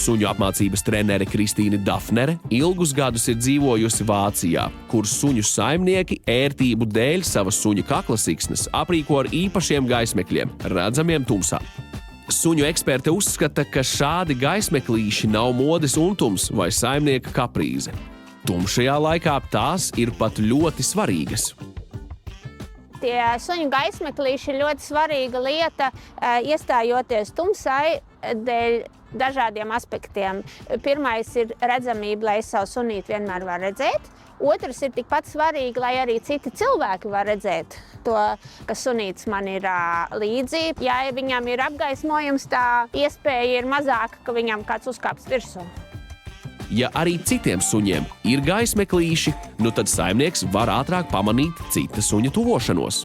suņu apmācības trenere Kristīne Dafnere ilgus gadus ir dzīvojusi Vācijā, kur suņu saimnieki ērtību dēļ savas suņa kaklasiksnes aprīko ar īpašiem gaismekļiem, redzamiem tumsā. Suņu eksperte uzskata, ka šādi gaismeklīši nav modes untums vai saimnieka kaprīze. Tumšajā laikā tās ir pat ļoti svarīgas. Tie suņu gaismeklīši ir ļoti svarīga lieta, iestājoties tumsai dēļ dažādiem aspektiem. Pirmais ir redzamība, lai savu sunīti vienmēr var redzēt. Otrs ir tikpat svarīgi, lai arī citi cilvēki var redzēt to, ka sunītis man ir līdzi. Ja viņam ir apgaismojums, tā iespēja ir mazāka, ka viņam kāds uzkāps virsū. Ja arī citiem suņiem ir gaismeklīši, nu tad saimnieks var ātrāk pamanīt cita suņa tuvošanos.